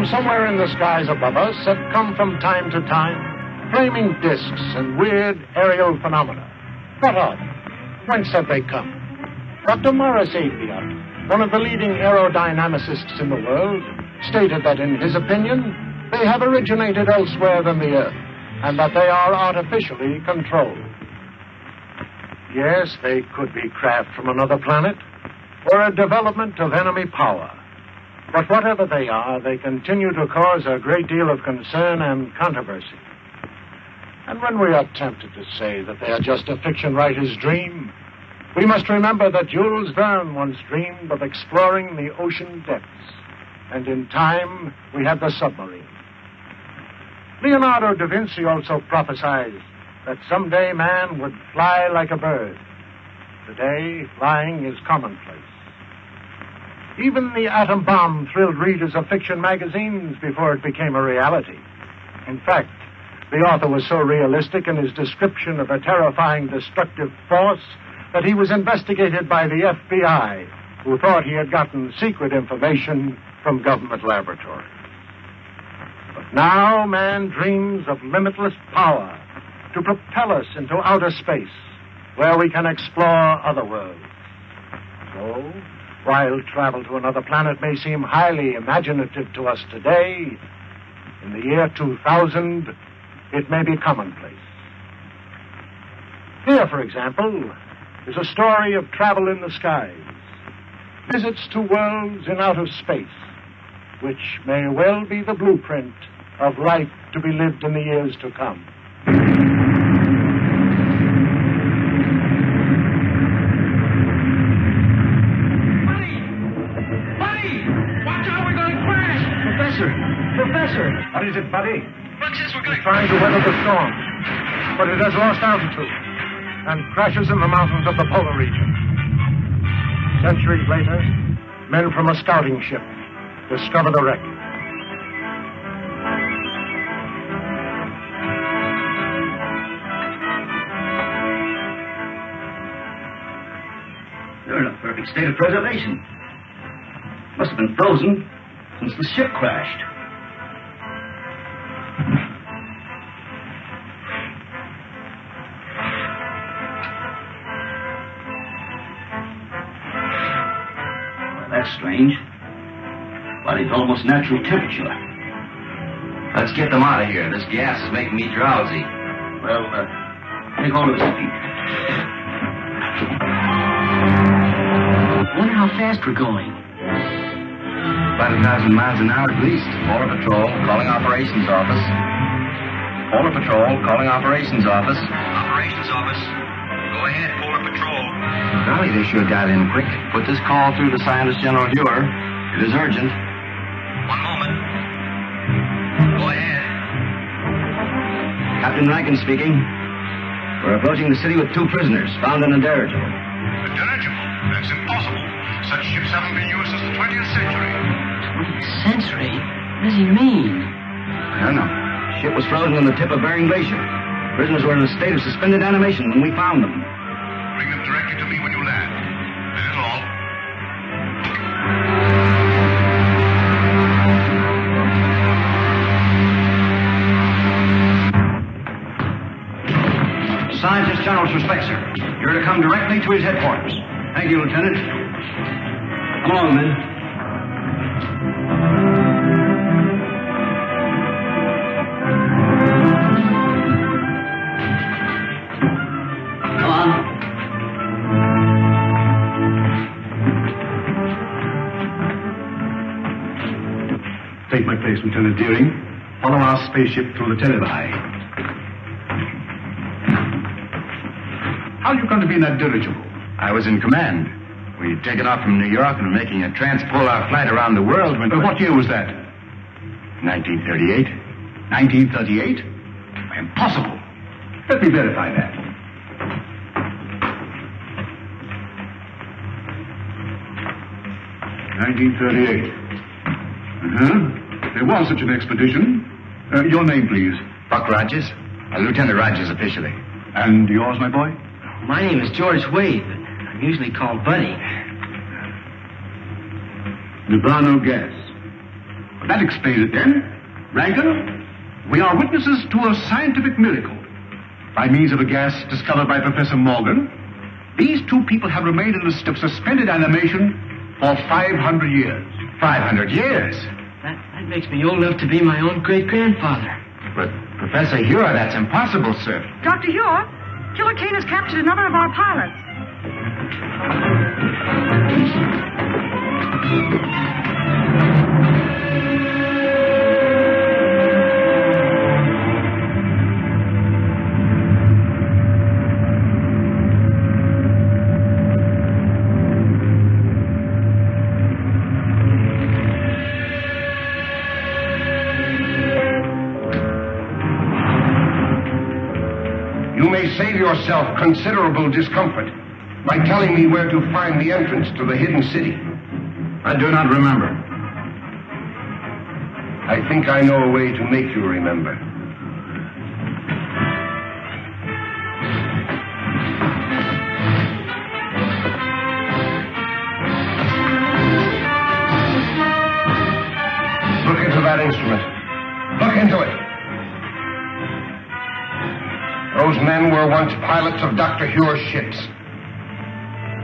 From somewhere in the skies above us had come from time to time flaming discs and weird aerial phenomena. What are they? Whence have they come? Dr. Morris Apiot, one of the leading aerodynamicists in the world, stated that in his opinion, they have originated elsewhere than the Earth, and that they are artificially controlled. Yes, they could be craft from another planet, or a development of enemy power. But whatever they are, they continue to cause a great deal of concern and controversy. And when we are tempted to say that they are just a fiction writer's dream, we must remember that Jules Verne once dreamed of exploring the ocean depths, and in time we had the submarine. Leonardo da Vinci also prophesied that someday man would fly like a bird. Today, flying is commonplace. Even the atom bomb thrilled readers of fiction magazines before it became a reality. In fact, the author was so realistic in his description of a terrifying destructive force that he was investigated by the FBI, who thought he had gotten secret information from government laboratories. But now man dreams of limitless power to propel us into outer space, where we can explore other worlds. So, while travel to another planet may seem highly imaginative to us today, in the year 2000, it may be commonplace. Here, for example, is a story of travel in the skies, visits to worlds in outer space, which may well be the blueprint of life to be lived in the years to come. Professor! What is it, Buddy? Look, says we're going... Trying to weather the storm, but it has lost altitude and crashes in the mountains of the polar region. Centuries later, men from a scouting ship discover the wreck. They're in a perfect state of preservation. Must have been frozen since the ship crashed. That's strange. Body's almost natural temperature. Let's get them out of here. This gas is making me drowsy. Well, take hold of his feet. Wonder how fast we're going. About 1,000 miles an hour at least. Polar Patrol, calling Operations Office. Polar Patrol, calling Operations Office. Operations Office. Go ahead, Polar Patrol. Golly, they sure got in quick. Put this call through to Scientist General Dewar. It is urgent. One moment. Go ahead. Captain Rankin speaking. We're approaching the city with 2 prisoners found in a dirigible. A dirigible? That's impossible. Such ships haven't been used since the 20th century. 20th century? What does he mean? I don't know. The ship was frozen on the tip of Bering Glacier. Prisoners were in a state of suspended animation when we found them. Bring them directly to me when you land. That is all. Scientist General's respect, sir. You're to come directly to his headquarters. Thank you, Lieutenant. Come along, men. Come on. Take my place, Lieutenant Deering. Follow our spaceship through the televi. How are you going to be in that dirigible? I was in command. We'd taken off from New York and were making a transpolar flight around the world when... What year was that? 1938. 1938? Impossible. Let me verify that. (1938). There was such an expedition. Your name, please. Buck Rogers. Lieutenant Rogers officially. And yours, my boy? My name is George Wade, but I'm usually called Buddy. Nirvana gas. Well, that explains it then. Rankin, we are witnesses to a scientific miracle. By means of a gas discovered by Professor Morgan, these two people have remained in a state of suspended animation for 500 years. 500 years? That makes me old enough to be my own great-grandfather. But, Professor Hure, that's impossible, sir. Dr. Hure, Killer Kane has captured another of our pilots. You may save yourself considerable discomfort by telling me where to find the entrance to the hidden city. I do not remember. I think I know a way to make you remember. Look into that instrument. Look into it. Those men were once pilots of Dr. Hure's ships.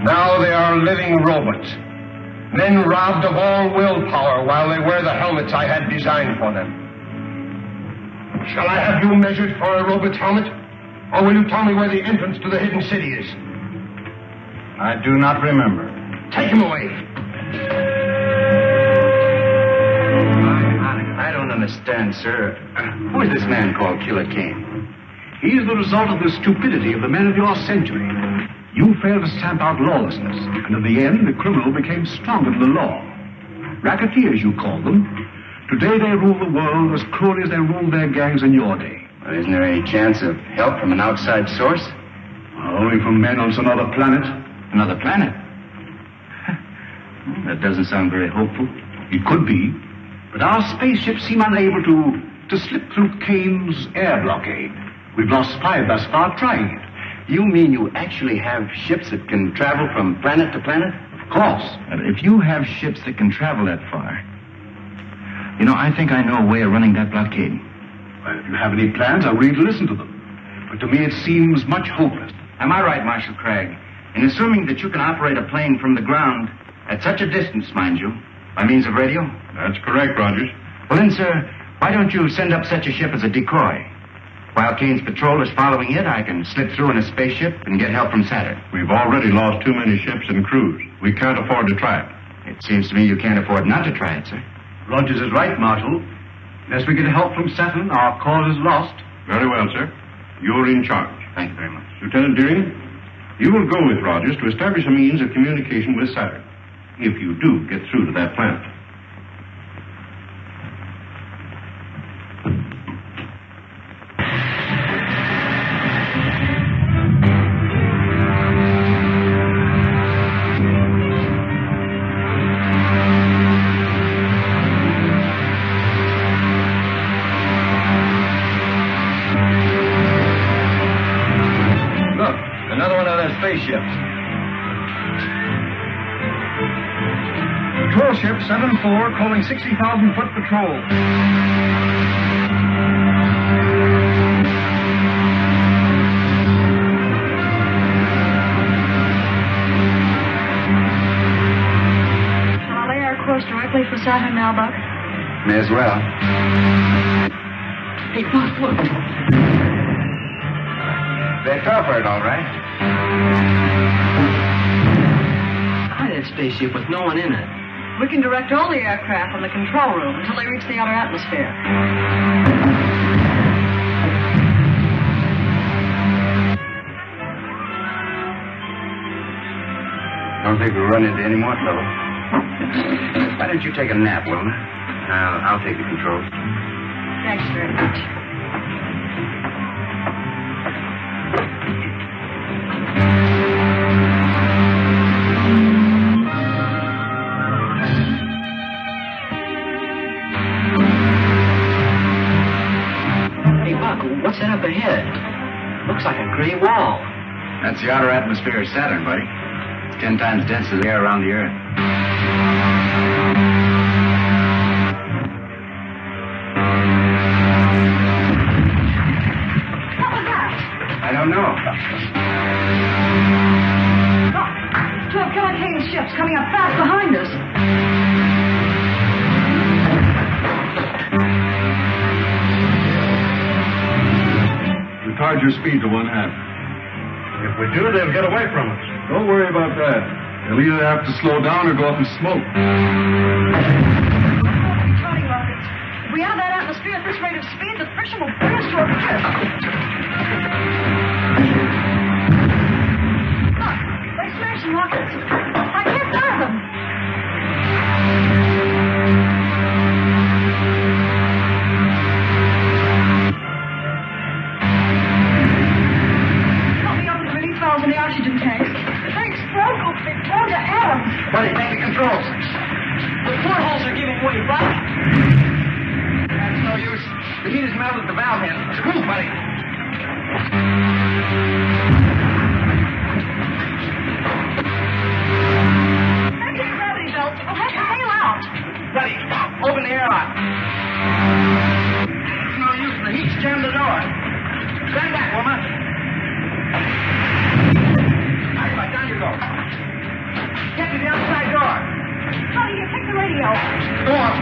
Now they are living robots. Men robbed of all willpower while they wear the helmets I had designed for them. Shall I have you measured for a robot's helmet? Or will you tell me where the entrance to the hidden city is? I do not remember. Take him away. I don't understand, sir. Who is this man called Killer Kane? He is the result of the stupidity of the men of your century. You failed to stamp out lawlessness, and in the end, the criminal became stronger than the law. Racketeers, you call them. Today, they rule the world as cruelly as they ruled their gangs in your day. Well, isn't there any chance of help from an outside source? Only from men on some other planet. Another planet? That doesn't sound very hopeful. It could be, but our spaceships seem unable to slip through Kane's air blockade. We've lost 5 thus far trying it. You mean you actually have ships that can travel from planet to planet? Of course. And if you have ships that can travel that far, I think I know a way of running that blockade. Well, if you have any plans, I'm ready to listen to them. But to me, it seems much hopeless. Am I right, Marshal Craig, in assuming that you can operate a plane from the ground at such a distance, mind you, by means of radio? That's correct, Rogers. Well then, sir, why don't you send up such a ship as a decoy? While Kane's patrol is following it, I can slip through in a spaceship and get help from Saturn. We've already lost too many ships and crews. We can't afford to try it. It seems to me you can't afford not to try it, sir. Rogers is right, Marshal. Unless we get help from Saturn, our cause is lost. Very well, sir. You're in charge. Thank you very much. Lieutenant Deering, you will go with Rogers to establish a means of communication with Saturn, if you do get through to that planet. Spaceships. Patrol ship 7-4 calling 60,000-foot patrol. Shall I lay our course directly for Saturn now, Buck? May as well. Hey, Buck, look. They fell for it, all right. Try that spaceship with no one in it. We can direct all the aircraft from the control room until they reach the outer atmosphere. Don't think we'll run into any more trouble. Why don't you take a nap, Wilma? I'll take the controls. Thanks very much. What's that up ahead? Looks like a gray wall. That's the outer atmosphere of Saturn, buddy. It's 10 times denser than the air around the Earth. don't know. Look, two of Killer Kane's ships coming up fast behind us. Retard your speed to 1/2. If we do, they'll get away from us. Don't worry about that. They'll either have to slow down or go up in smoke. Turning rockets. If we enter that atmosphere at this rate of speed, the friction will bring us to a cliff. Look, they smashed some rockets. I can't fire them. Help me open the release valves in the oxygen tanks. If they explode, we'll be blown to atoms. Buddy, take the controls. The portholes are giving way, right? That's no use. The heat has melted the valve in. Move, buddy. Anti-gravity belts will have to bail out. Buddy, open the airlock. It's no use. The heat's jammed the door. Stand back, woman. Right, down you go. Get to the outside door. Honey, you take the radio. Go on.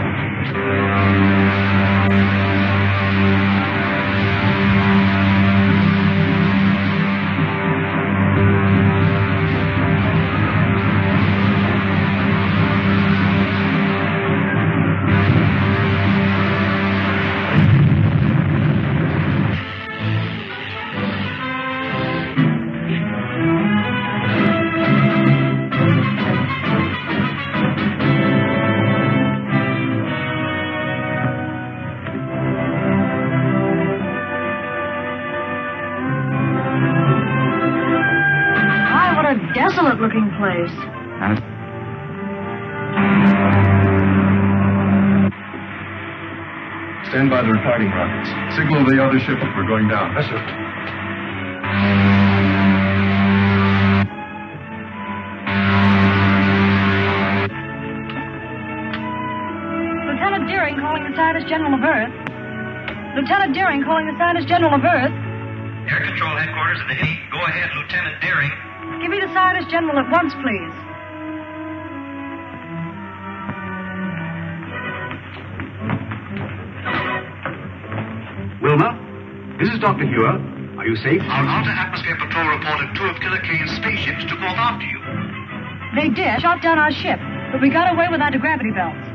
Desolate-looking place. Stand by the retarding rockets. Signal the other ship if we're going down. Yes, sir. Lieutenant Deering calling the Scientist General of Earth. Lieutenant Deering calling the Scientist General of Earth. Air Control Headquarters at the Navy. Go ahead, Lieutenant Deering. Give me the Scientist General at once, please. Wilma, this is Dr. Hewer. Are you safe? Our Outer Atmosphere Patrol reported two of Killer Kane's spaceships took off after you. They did. Shot down our ship, but we got away with anti-gravity belts.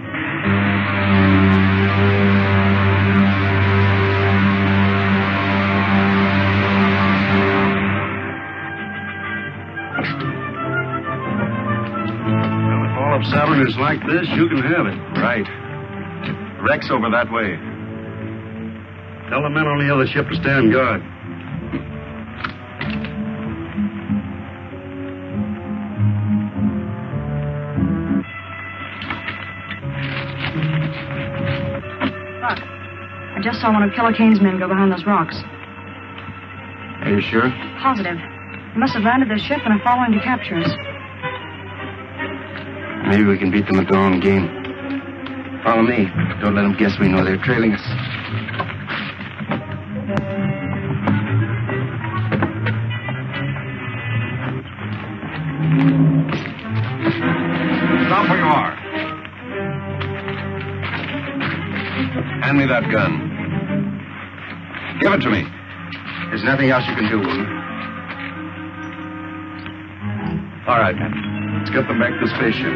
If Saturn is like this, you can have it. Right. Wreck's over that way. Tell the men on the other ship to stand guard. Look, I just saw one of Killer Kane's men go behind those rocks. Are you sure? Positive. They must have landed their ship and are following to capture us. Maybe we can beat them at their own game. Follow me. Don't let them guess we know they're trailing us. Stop where you are. Hand me that gun. Give it to me. There's nothing else you can do, Wilma. All right. Let's get them back to the spaceship.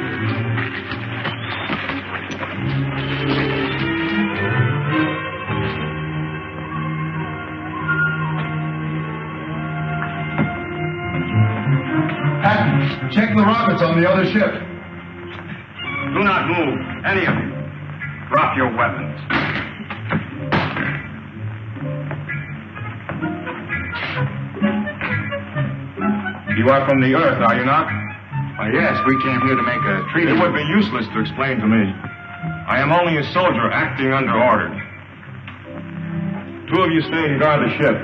Patton, check the rockets on the other ship. Do not move, any of you. Drop your weapons. You are from the Earth, are you not? Yes, we came here to make a treaty. It would be useless to explain to me. I am only a soldier acting under orders. Two of you stay and guard the ship.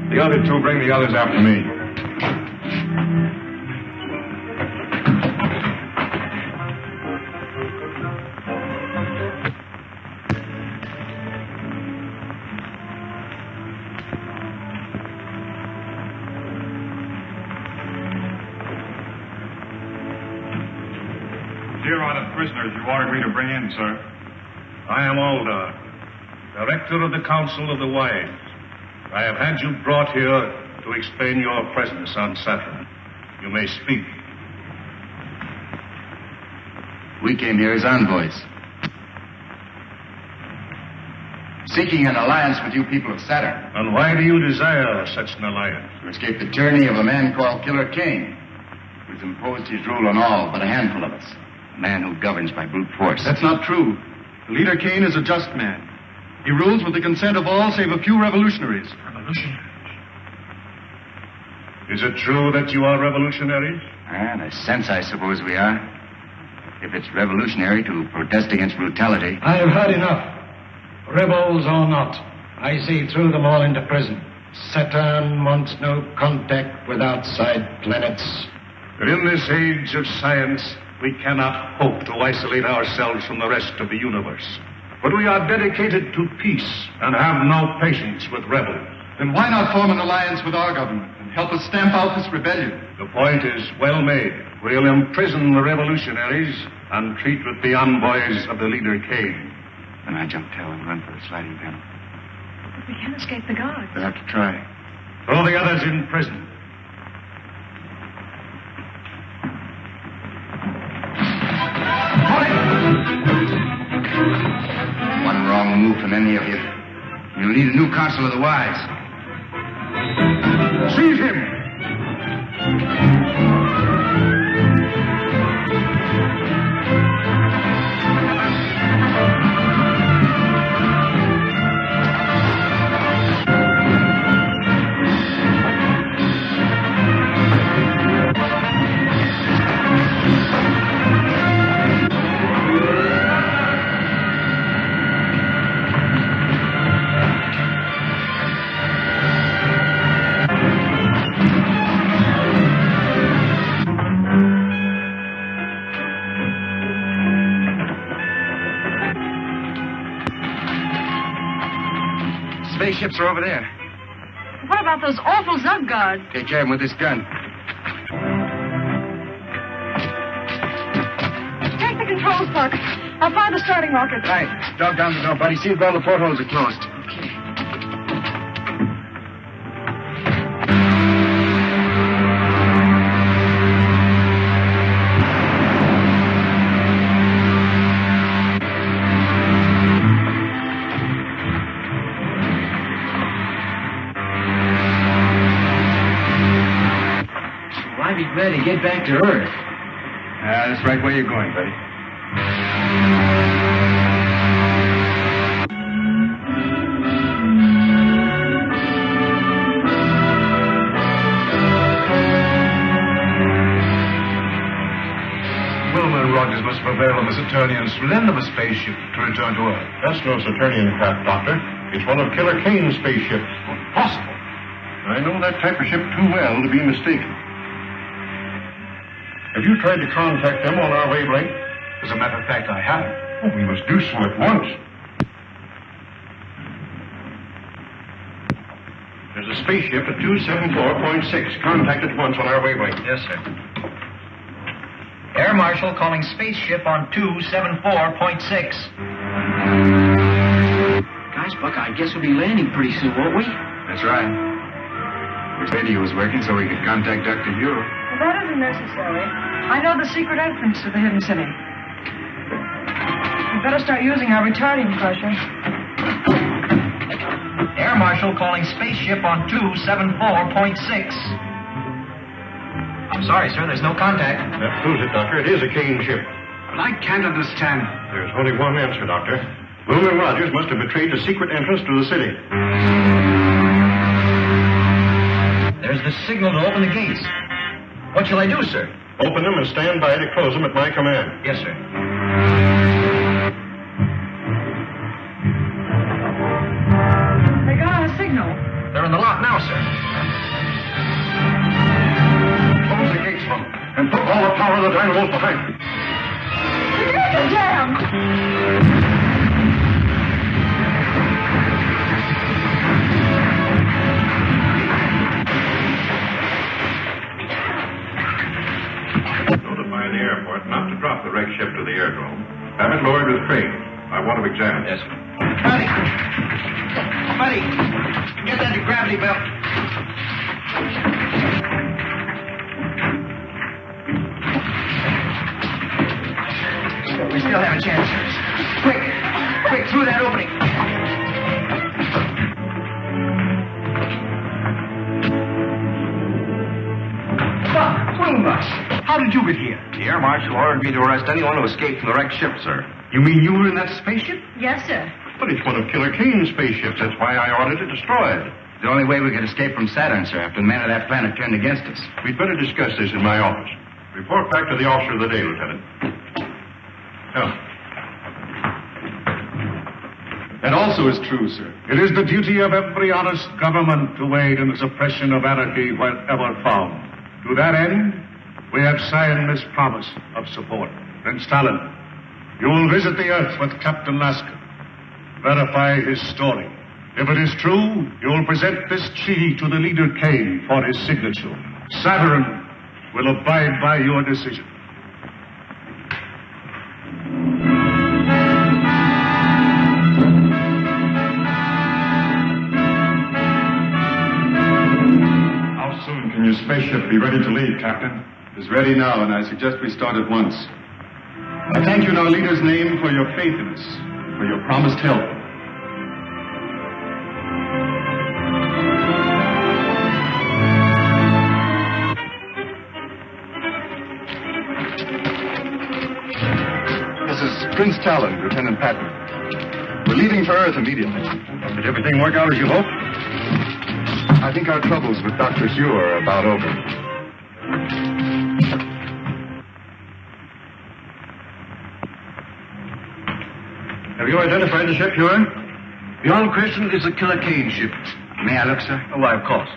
The other two bring the others after me. are the prisoners you ordered me to bring in, sir? I am Outlaw, Director of the Council of the Wise. I have had you brought here to explain your presence on Saturn. You may speak. We came here as envoys, seeking an alliance with you people of Saturn. And why do you desire such an alliance? To escape the tyranny of a man called Killer Kane, who's imposed his rule on all but a handful of us. A man who governs by brute force. That's not true. The leader Kane is a just man. He rules with the consent of all save a few revolutionaries. Revolutionaries? Is it true that you are revolutionaries? In a sense, I suppose we are. If it's revolutionary to protest against brutality. I have had enough. Rebels or not, I see through them all into prison. Saturn wants no contact with outside planets. But in this age of science, we cannot hope to isolate ourselves from the rest of the universe. But we are dedicated to peace and have no patience with rebels. Then why not form an alliance with our government and help us stamp out this rebellion? The point is well made. We'll imprison the revolutionaries and treat with the envoys of the leader Kane. Then I jump tail and run for the sliding panel. But we can't escape the guards. We'll have to try. Throw the others in prison. One wrong move from any of you, you'll need a new Council of the Wise. Seize him! Spaceships are over there. What about those awful Zug guards? Take care of them with this gun. Take the controls, Buck. I'll fire the starting rocket. Right. Dog down the door, buddy. See if all the portholes are closed. Okay. I'd be glad to get back to Earth. That's right where you're going, buddy. Wilma and Rogers must prevail on the Saturnians to lend them a spaceship to return to Earth. That's no Saturnian craft, Doctor. It's one of Killer Kane's spaceships. Impossible. I know that type of ship too well to be mistaken. Have you tried to contact them on our wavelength? As a matter of fact, I haven't. Oh, we must do so at once. There's a spaceship at 274.6. Contact at once on our wavelength. Yes, sir. Air Marshal calling spaceship on 274.6. Gosh, Buck, I guess we'll be landing pretty soon, won't we? That's right. Wish radio was working so we could contact Dr. Hugh. Well, that isn't necessary. I know the secret entrance to the hidden city. We better start using our retarding pressure. Air Marshal calling spaceship on 274.6. I'm sorry, sir, there's no contact. That proves it, Doctor. It is a Kane ship. But I can't understand. There's only one answer, Doctor. Boone and Rogers must have betrayed the secret entrance to the city. There's the signal to open the gates. What shall I do, sir? Open them and stand by to close them at my command. Yes, sir. They got our signal. They're in the lock now, sir. Close the gates from them and put all the power of the dynamos behind them. The gates are jammed. Notify the airport not to drop the wreck ship to the the airdrome. Have it lowered with crane. I want to examine it. Yes, sir. Buddy, get that gravity belt. We still have a chance. Quick, through that opening. How did you get here? The air marshal ordered me to arrest anyone who escaped from the wrecked ship, sir. You mean you were in that spaceship? Yes, sir. But it's one of Killer Kane's spaceships. That's why I ordered it destroyed. The only way we could escape from Saturn, sir, after the men of that planet turned against us. We'd better discuss this in my office. Report back to the officer of the day, Lieutenant. Now. That also is true, sir. It is the duty of every honest government to aid in the suppression of anarchy wherever found. To that end, we have signed this promise of support. Prince Talon, you will visit the Earth with Captain Lasker. Verify his story. If it is true, you will present this treaty to the leader Kane for his signature. Saturn will abide by your decision. How soon can your spaceship be ready to leave, Captain? It's ready now, and I suggest we start at once. I thank you in our leader's name for your faith in us, for your promised help. This is Prince Talon, Lieutenant Patton. We're leaving for Earth immediately. Did everything work out as you hoped? I think our troubles with Dr. Hugh are about over. Have you identified the ship, Huron? Beyond question, it's a Killer Kane ship. May I look, sir? Oh, why, of course.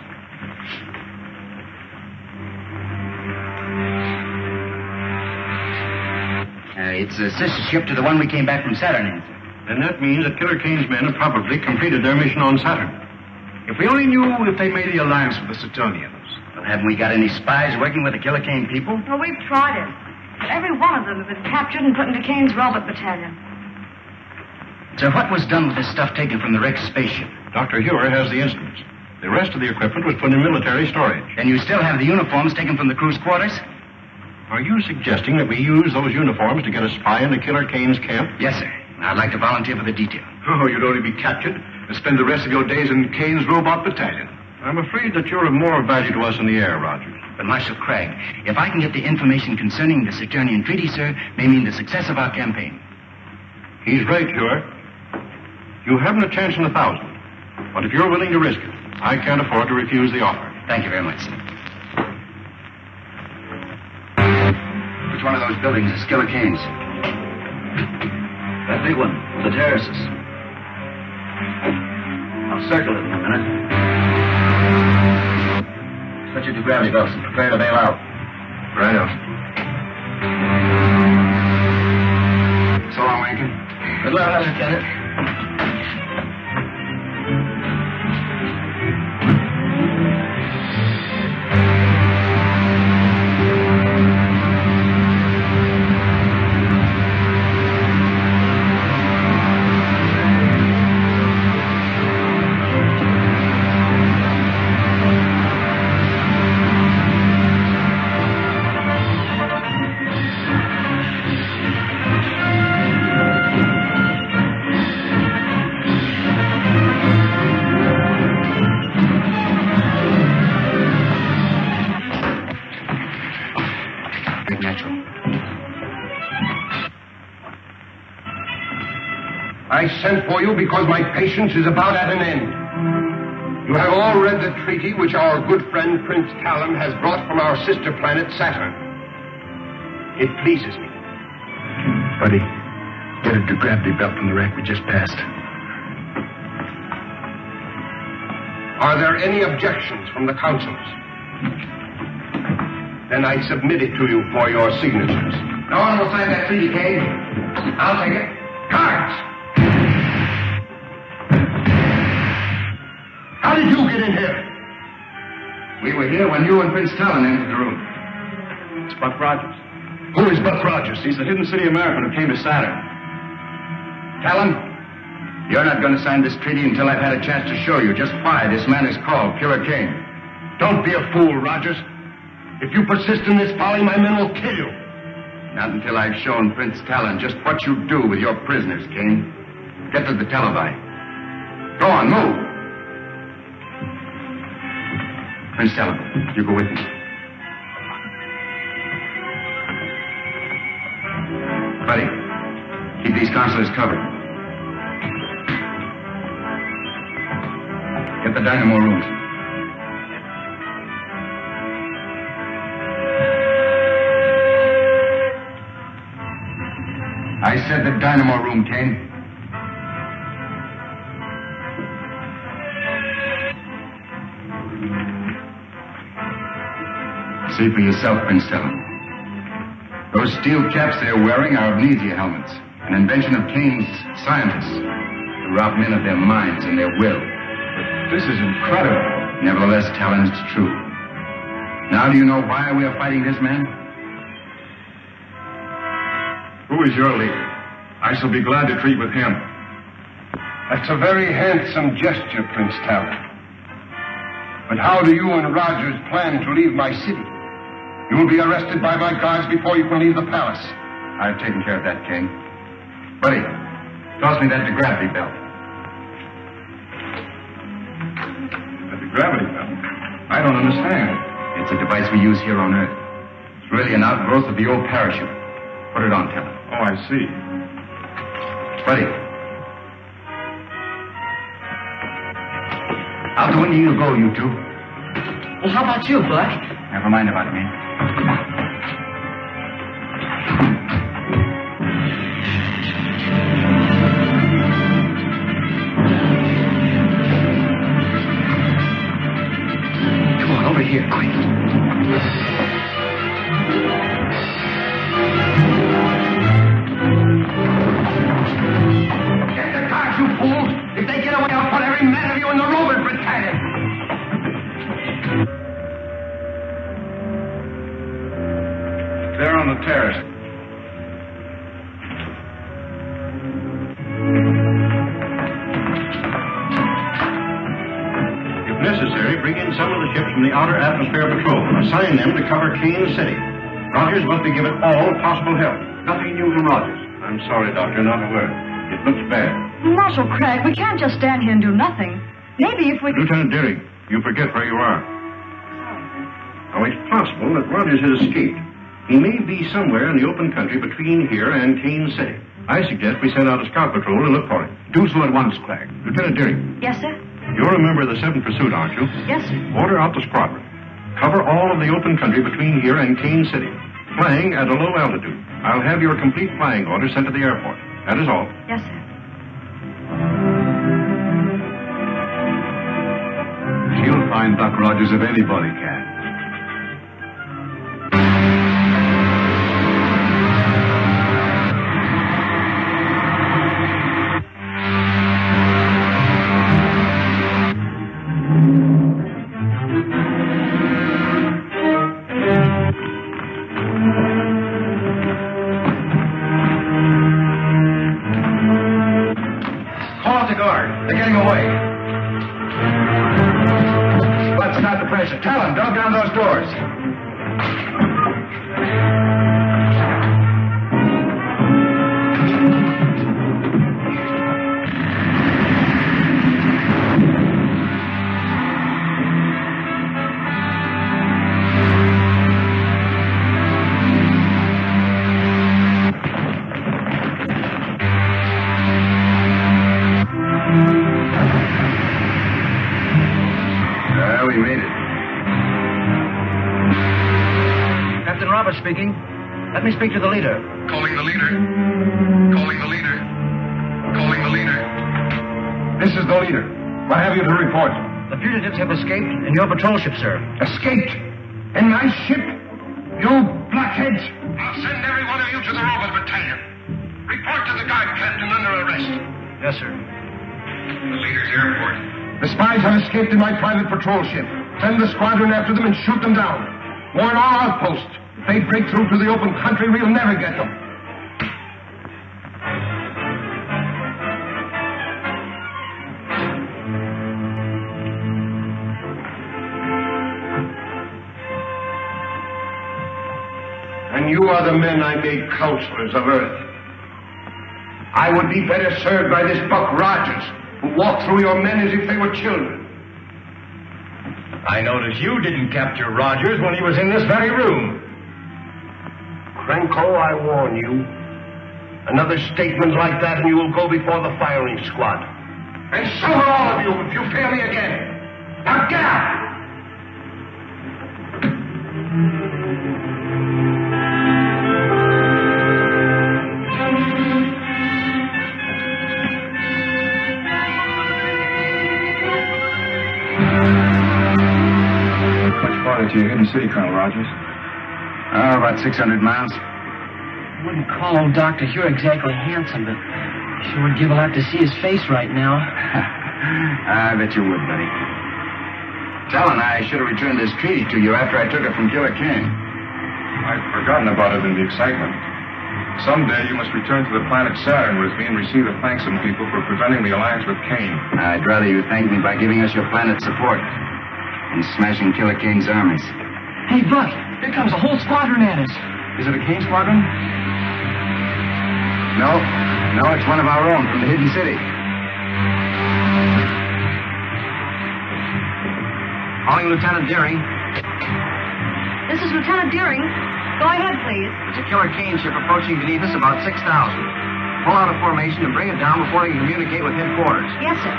It's a sister ship to the one we came back from Saturn in, sir. Then that means that Killer Kane's men have probably completed their mission on Saturn. If we only knew if they made the alliance with the Saturnians. Well, haven't we got any spies working with the Killer Kane people? Well, we've tried it. But every one of them have been captured and put into Kane's robot battalion. So what was done with this stuff taken from the wrecked spaceship? Dr. Hewer has the instruments. The rest of the equipment was put in military storage. Then you still have the uniforms taken from the crew's quarters? Are you suggesting that we use those uniforms to get a spy into Killer Kane's camp? Yes, sir. I'd like to volunteer for the detail. Oh, you'd only be captured and spend the rest of your days in Kane's robot battalion. I'm afraid that you're of more value to us in the air, Rogers. But, Marshal Craig, if I can get the information concerning the Saturnian treaty, sir, may mean the success of our campaign. He's right, Hewer. You haven't a chance in 1,000. But if you're willing to risk it, I can't afford to refuse the offer. Thank you very much, sir. Which one of those buildings is Killer Kane's? That big one, the terraces. I'll circle it in a minute. Switch it to gravity belts and prepare to bail out. Righto. So long, Lincoln. Good luck, Lieutenant. I sent for you because my patience is about at an end. You have all read the treaty which our good friend Prince Talon has brought from our sister planet Saturn. It pleases me. Buddy, get a gravity belt from the wreck we just passed. Are there any objections from the councils? Then I submit it to you for your signatures. No one will sign that treaty, Kane. I'll take it. Guards! How did you get in here? We were here when you and Prince Talon entered the room. It's Buck Rogers. Who is Buck Rogers? He's the Hidden City American who came to Saturn. Talon, you're not going to sign this treaty until I've had a chance to show you just why this man is called Killer Kane. Don't be a fool, Rogers. If you persist in this folly, my men will kill you. Not until I've shown Prince Talon just what you do with your prisoners, Kane. Get to the televi. Go on, move. Prince Talon, you go with me. Buddy, keep these consulars covered. Get the dynamo rooms. I said the dynamo room, Kane. See for yourself, Prince Talon. Those steel caps they're wearing are amnesia helmets, an invention of Kane's scientists to rob men of their minds and their will. But this is incredible. Nevertheless, Talon, it's true. Now do you know why we are fighting this man? Who is your leader? I shall be glad to treat with him. That's a very handsome gesture, Prince Talon. But how do you and Rogers plan to leave my city? You will be arrested by my guards before you can leave the palace. I've taken care of that, King. Buddy, toss me that gravity belt. The gravity belt? I don't understand. It's a device we use here on Earth. It's really an outgrowth of the old parachute. Put it on, Talon. Oh, I see. Buddy. Out the window you go, you two. Well, how about you, Buck? Never mind about me. Come on, over here, quick. Get the cars, you fools! If they get away, I'll put every man of you in the Roman battalion! They're on the terrace. If necessary, bring in some of the ships from the Outer Atmosphere Patrol. Assign them to cover Kane City. Rogers must be given all possible help. Nothing new from Rogers. I'm sorry, Doctor, not a word. It looks bad. Marshal Craig, we can't just stand here and do nothing. Maybe if we... Lieutenant Deering, you forget where you are. Oh, it's possible that Rogers has escaped. He may be somewhere in the open country between here and Kane City. I suggest we send out a scout patrol to look for him. Do so at once, Craig. Lieutenant Deering. Yes, sir? You're a member of the 7th Pursuit, aren't you? Yes, sir. Order out the squadron. Cover all of the open country between here and Kane City. Flying at a low altitude. I'll have your complete flying orders sent to the airport. That is all. Yes, sir. She'll find Buck Rogers if anybody can. Call out the guard. They're getting away. Let's start the pressure. Talon, dog down those doors. We made it. Captain Roberts speaking. Let me speak to the leader. Calling the leader. Calling the leader. Calling the leader. This is the leader. What have you to report? The fugitives have escaped in your patrol ship, sir. Escaped? In my ship? You blockheads! I'll send every one of you to the Roman battalion. Report to the guard captain under arrest. Yes, sir. The leader's airport. The spies have escaped in my private patrol ship. Send the squadron after them and shoot them down. Warn all outposts. If they break through to the open country, we'll never get them. And you are the men I made counselors of Earth. I would be better served by this Buck Rogers, who walked through your men as if they were children. I notice you didn't capture Rogers when he was in this very room. Krenko, I warn you. Another statement like that and you will go before the firing squad. And so will all of you if you fail me again. Now get out! To your hidden city, Colonel Rogers? Oh, about 600 miles. I wouldn't call old Dr. Hugh exactly handsome, but sure would give a lot to see his face right now. I bet you would, buddy. Talon, I should have returned this treaty to you after I took it from Killer Kane. I'd forgotten about it in the excitement. Someday you must return to the planet Saturn with me and receive the thanks of people for preventing the alliance with Kane. I'd rather you thank me by giving us your planet's support and smashing Killer Kane's armies. Hey, Buck, here comes a whole squadron at us. Is it a Kane squadron? No, it's one of our own from the hidden city. Calling Lieutenant Deering. This is Lieutenant Deering. Go ahead, please. There's a Killer Kane ship approaching beneath us about 6,000. Pull out a formation and bring it down before they can communicate with headquarters. Yes, sir.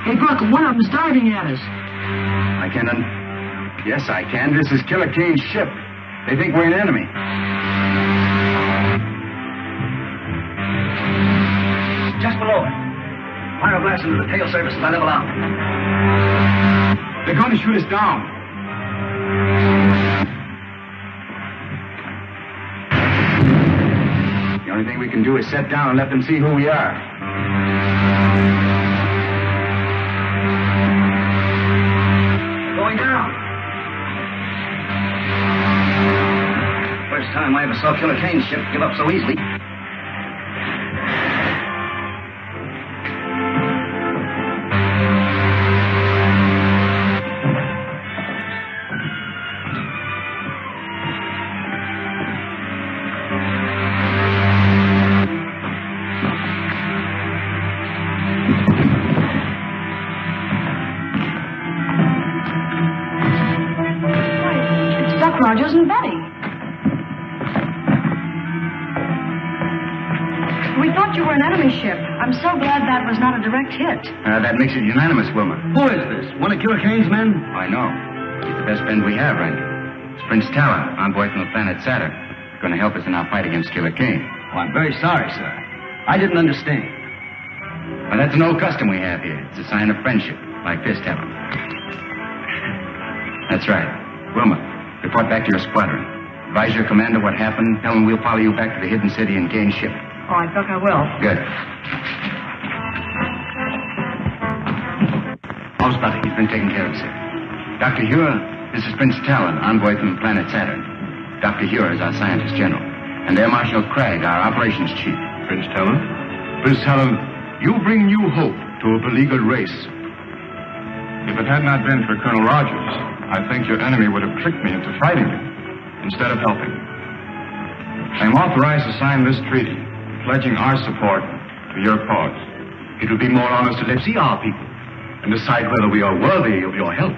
Hey, Buck, one of them's diving at us. I can. Yes, I can. This is Killer Kane's ship. They think we're an enemy. Just below it. Fire a blast into the tail surface as I level out. They're going to shoot us down. The only thing we can do is set down and let them see who we are. Going down. First time I ever saw Killer Kane's ship give up so easily. Rogers and Betty. We thought you were an enemy ship. I'm so glad that was not a direct hit. That makes it unanimous, Wilma. Who is this? One of Killer Kane's men? I know. He's the best friend we have, Randy. It's Prince Talon, envoy from the planet Saturn. Going to help us in our fight against Killer Kane. Oh, I'm very sorry, sir. I didn't understand. Well, that's an old custom we have here. It's a sign of friendship, like this, Talon. That's right. Wilma, report back to your squadron. Advise your commander what happened. Tell him we'll follow you back to the hidden city and Kane's ship. Oh, I think I will. Good. How's Buddy? He's been taken care of, sir. Dr. Hure, this is Prince Talon, envoy from the planet Saturn. Dr. Hure is our scientist general. And Air Marshal Craig, our operations chief. Prince Talon? Prince Talon, you bring new hope to a beleaguered race. If it had not been for Colonel Rogers, I think your enemy would have tricked me into fighting him instead of helping. I am authorized to sign this treaty, pledging our support to your cause. It would be more honest to let see our people and decide whether we are worthy of your help.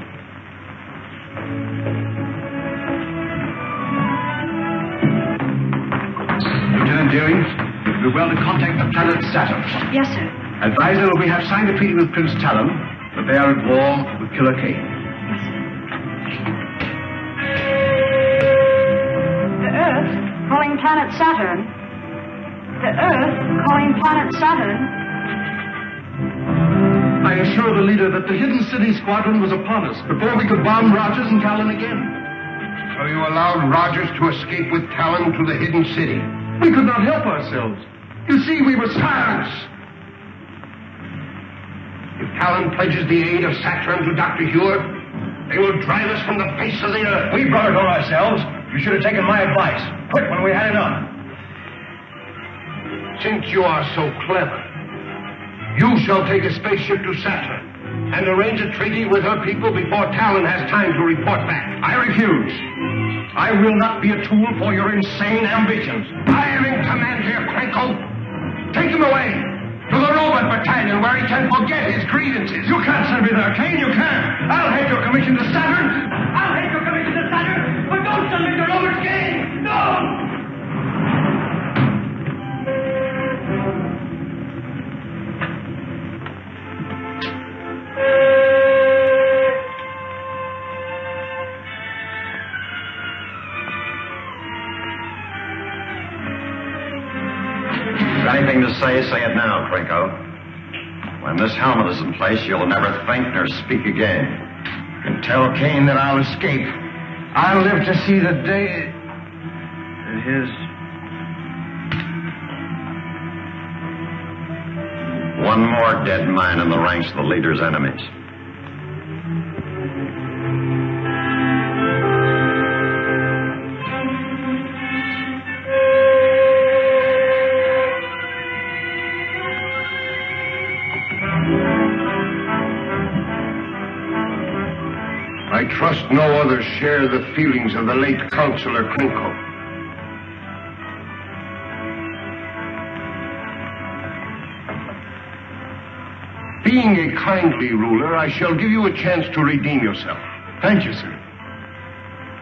Lieutenant Deering, it would be well to contact the planet Saturn. Yes, sir. Advise them that we have signed a treaty with Prince Talon, but they are at war with Killer Kane. Yes, sir. The Earth calling planet Saturn. The Earth calling planet Saturn. I assure the leader that the hidden city squadron was upon us before we could bomb Rogers and Talon again. So you allowed Rogers to escape with Talon to the hidden city? We could not help ourselves. You see, we were Silence! If Talon pledges the aid of Saturn to Dr. Hure, They will drive us from the face of the earth. We brought it on ourselves. You should have taken my advice. Quit when we had enough. Since you are so clever, you shall take a spaceship to Saturn and arrange a treaty with her people before Talon has time to report back. I refuse. I will not be a tool for your insane ambitions. I am in command here, Cranko. Take him away to the robot battalion where he can forget his grievances. You can't send me there, Kane. You can't. I'll head your commission to Saturn. I'll head your commission to Saturn. But don't send me to Robert Kane. No! Anything to say it now, Krinko. When this helmet is in place, you'll never think nor speak again. You can tell Kane that I'll escape. I'll live to see the day that his... One more dead man in the ranks of the leader's enemies. I trust no others share the feelings of the late Counselor Krinko. Being a kindly ruler, I shall give you a chance to redeem yourself. Thank you, sir.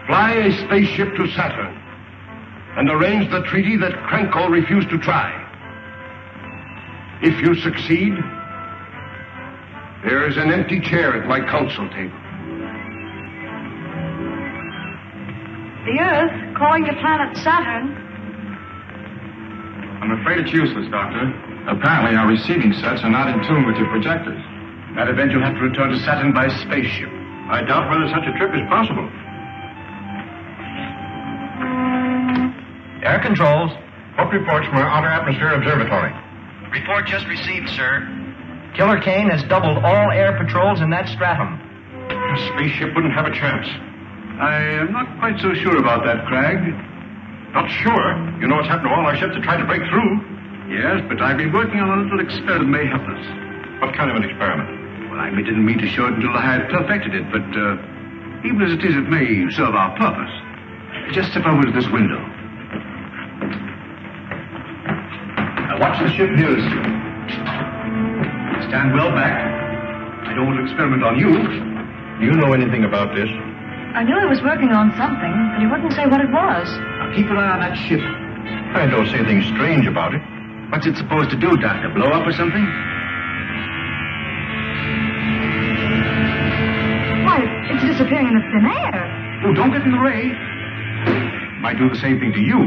Fly a spaceship to Saturn and arrange the treaty that Krenko refused to try. If you succeed, there is an empty chair at my council table. The Earth, calling the planet Saturn. I'm afraid it's useless, Doctor. Apparently our receiving sets are not in tune with your projectors. In that event, you'll have to return to Saturn by spaceship. I doubt whether such a trip is possible. Air controls. What reports from our Outer Atmosphere Observatory? Report just received, sir. Killer Kane has doubled all air patrols in that stratum. A spaceship wouldn't have a chance. I am not quite so sure about that, Cragg. Not sure? You know what's happened to all our ships that tried to break through. Yes, but I've been working on a little experiment that may help us. What kind of an experiment? Well, I didn't mean to show it until I had perfected it, but even as it is, it may serve our purpose. Just step over to this window. Now watch the ship nearest you. Stand well back. I don't want to experiment on you. Do you know anything about this? I knew he was working on something, but he wouldn't say what it was. Now keep an eye on that ship. I don't see anything strange about it. What's it supposed to do, Doctor? Blow up or something? Why, it's disappearing in the thin air. Oh, don't get in the way. Might do the same thing to you.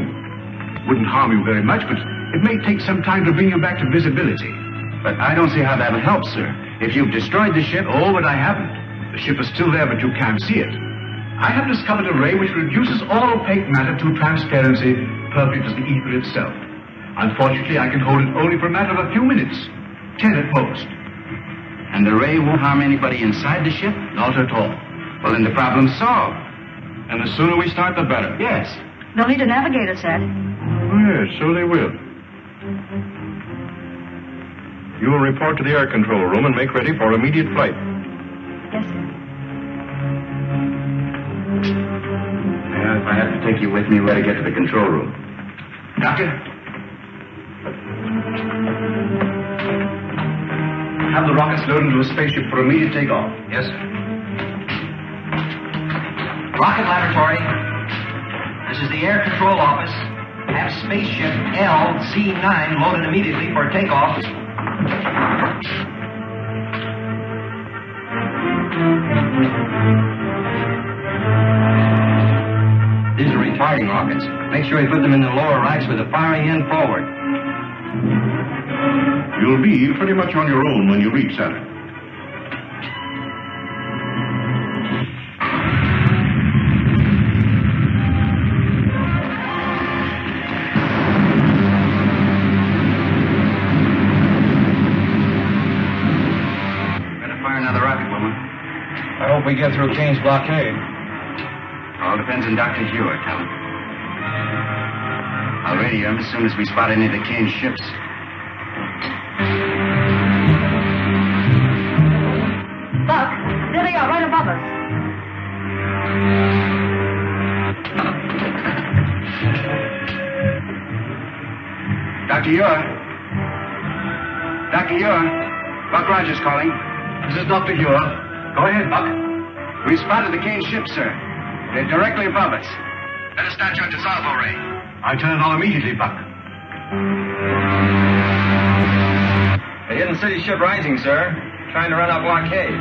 Wouldn't harm you very much, but it may take some time to bring you back to visibility. But I don't see how that'll help, sir. If you've destroyed the ship, but I haven't. The ship is still there, but you can't see it. I have discovered a ray which reduces all opaque matter to transparency, perfect as the ether itself. Unfortunately, I can hold it only for a matter of a few minutes. 10 at most. And the ray won't harm anybody inside the ship? Not at all. Well, then the problem's solved. And the sooner we start, the better. Yes. They'll need a navigator set. Oh, yes, so they will. You will report to the air control room and make ready for immediate flight. Yes, sir. Well, if I have to take you with me, we'll get to the control room. Doctor? Have the rockets loaded into a spaceship for immediate takeoff. Yes, sir. Rocket laboratory. This is the air control office. Have spaceship LZ9 loaded immediately for takeoff. These are retarding rockets. Make sure you put them in the lower racks with the firing end forward. You'll be pretty much on your own when you reach Saturn. Better fire another rocket, woman. I hope we get through Kane's blockade? All depends on Dr. Hewitt, Helen. I'll radio him as soon as we spot any of the Kane's ships. Buck, there they are, right above us. Dr. Ure? Dr. Ure? Buck Rogers calling. This is Dr. Ure. Go ahead, Buck. We spotted the Kane ships, sir. They're directly above us. Let us start your dissolvo ray. I turn it on immediately, Buck. The hidden city ship rising, sir. Trying to run our blockade.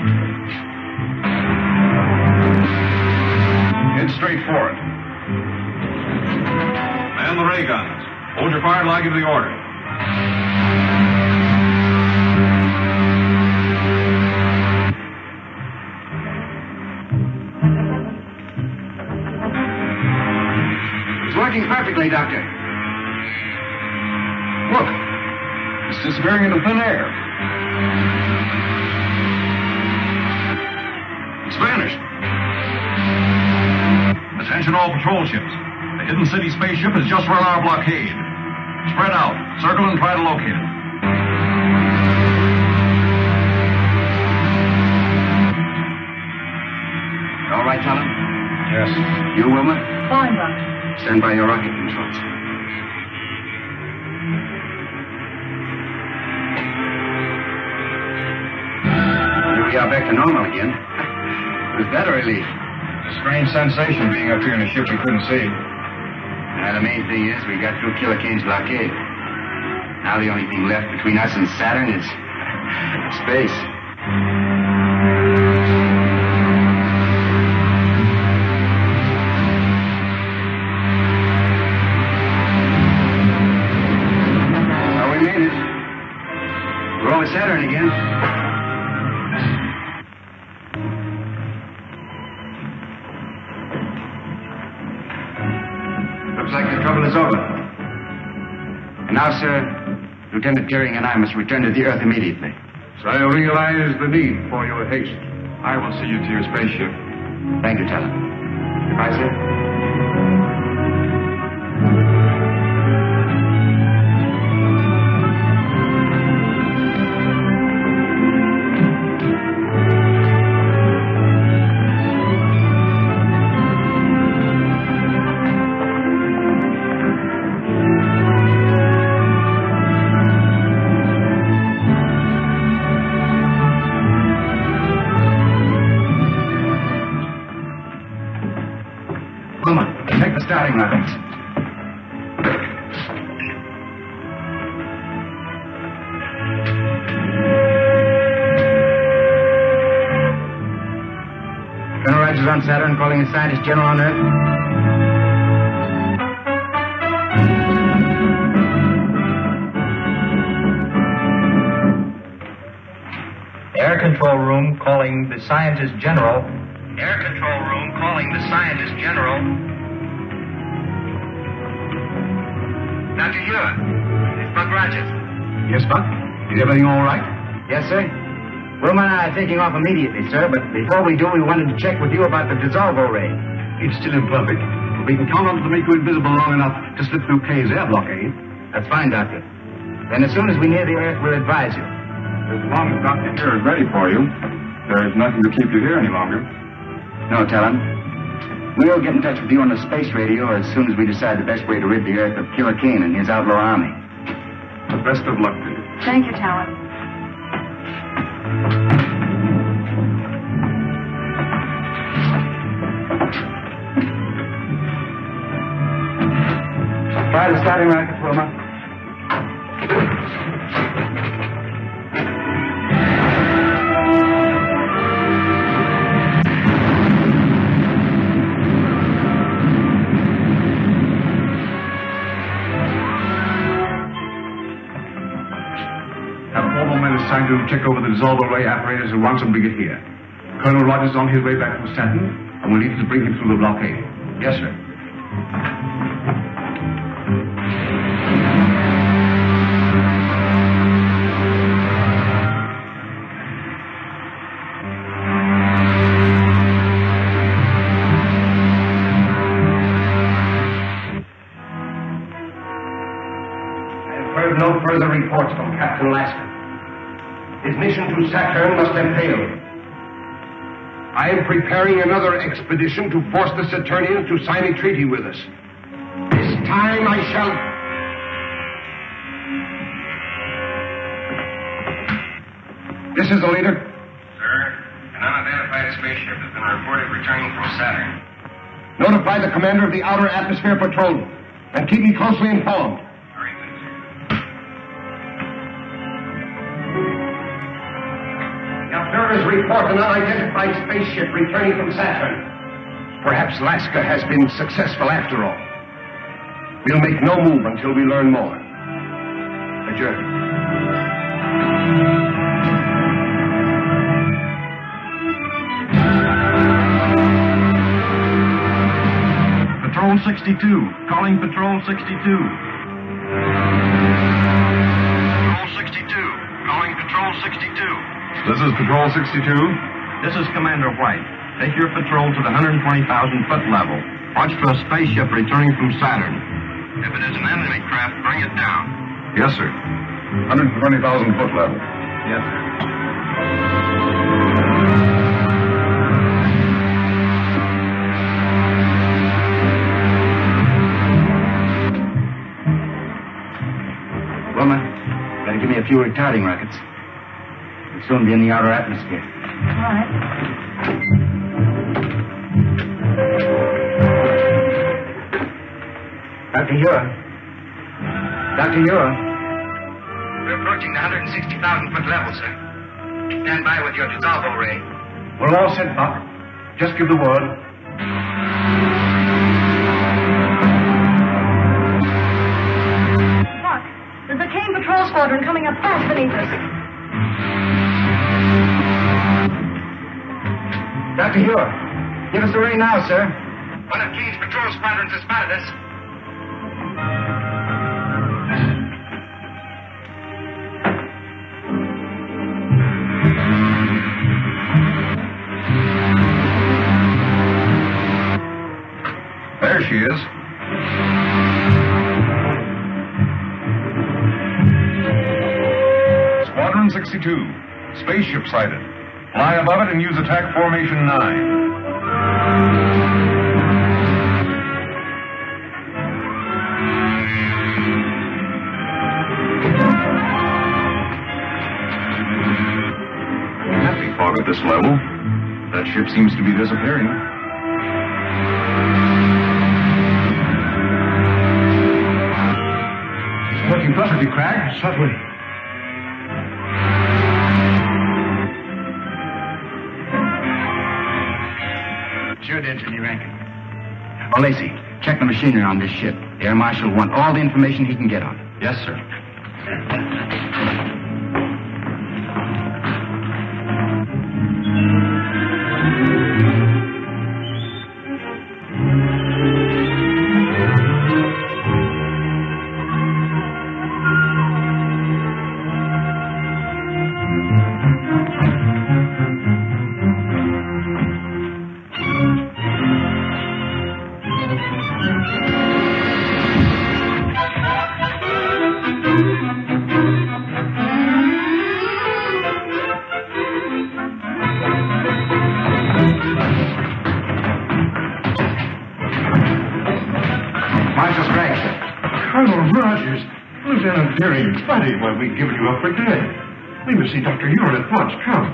Head straight for it. Man the ray guns. Hold your fire till I give the order. It's working perfectly, Doctor. Look. It's disappearing into thin air. It's vanished. Attention all patrol ships. The hidden city spaceship has just run our blockade. Spread out. Circle and try to locate it. All right, Helen? Yes. You, Wilma? Fine, Buck. Stand by your rocket controls. Here we are back to normal again. Was that a relief? It's a strange sensation being up here in a ship we couldn't see. The main thing is we got through Killer Kane's blockade. Now the only thing left between us and Saturn is space. Well, we made it. We're over Saturn again. Looks like the trouble is over. And now, sir, Lieutenant Deering and I must return to the Earth immediately. So I realize the need for your haste. I will see you to your spaceship. Thank you, Teller. Goodbye, sir. Take the starting lines. Colonel Rogers on Saturn, calling the scientist general on Earth. Air control room calling the scientist general. Air control room calling the scientist general. Dr. Ure, it's Buck Rogers. Yes, Buck? Is everything all right? Yes, sir. Wilma and I are taking off immediately, sir, but before we do, we wanted to check with you about the dissolvo ray. It's still imperfect. We can count on it to make you invisible long enough to slip through Kane's air blockade. That's fine, Doctor. Then as soon as we near the Earth, we'll advise you. As long as Dr. Here is ready for you, there is nothing to keep you here any longer. No, Talon. We'll get in touch with you on the space radio as soon as we decide the best way to rid the Earth of Killer Kane and his outlaw army. The best of luck to you. Thank you, Talon. Try the starting rocket, Wilma. Assigned to check over the dissolver ray apparatus and once we get here. Colonel Rogers is on his way back from Stanton, and we'll need to bring him through the blockade. Yes, sir. Captain Lasker. His mission to Saturn must have failed. I am preparing another expedition to force the Saturnians to sign a treaty with us. This time I shall... This is the leader. Sir, an unidentified spaceship has been reported returning from Saturn. Notify the commander of the Outer Atmosphere Patrol and keep me closely informed. The observers report an unidentified spaceship returning from Saturn. Perhaps Lasker has been successful after all. We'll make no move until we learn more. Adjourn. Patrol 62. Calling Patrol 62. Patrol 62. Calling Patrol 62. This is Patrol 62. This is Commander White. Take your patrol to the 120,000-foot level. Watch for a spaceship returning from Saturn. If it is an enemy craft, bring it down. Yes, sir. 120,000-foot level. Yes, sir. Wilma, gotta give me a few retarding rockets. We'll soon be in the outer atmosphere. All right. Dr. Ura. Dr. Ura. We're approaching the 160,000-foot level, sir. Stand by with your dissolvo ray. We're all set, Buck. Just give the word. Buck, there's a Kane patrol squadron coming up fast beneath us. Dr. Ura, give us the ray now, sir. One of Kane's patrol squadrons has spotted us. There she is. Squadron 62. Spaceship sighted. Fly above it and use attack formation 9. Heavy fog at this level. That ship seems to be disappearing. Working perfectly, Crag. Certainly. Sure did, Jimmy Rankin. Oh, Lacey, check the machinery on this ship. The Air Marshal will want all the information he can get on it. Yes, sir. Dearing, buddy, why, we've given you up for dead. We must see Dr. Ura at once. Come.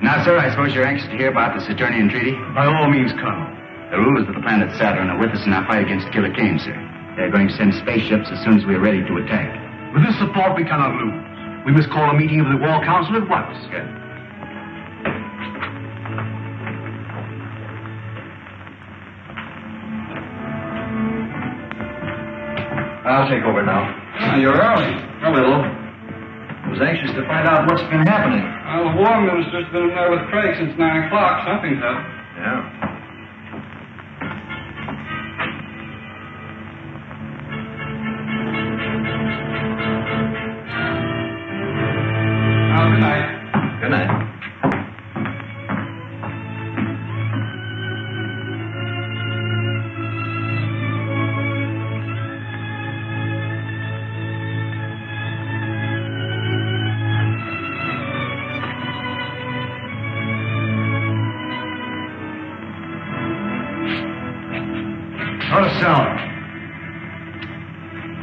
Now, sir, I suppose you're anxious to hear about the Saturnian treaty? By all means, come. The rulers of the planet Saturn are with us in our fight against Killer Kane, sir. They're going to send spaceships as soon as we're ready to attack. With this support, we cannot lose. We must call a meeting of the War Council at once. Good. I'll take over now. You're early. A little. I was anxious to find out what's been happening. Well, the War Minister's been in there with Craig since 9 o'clock. Something's up. Yeah. Good night. Good night.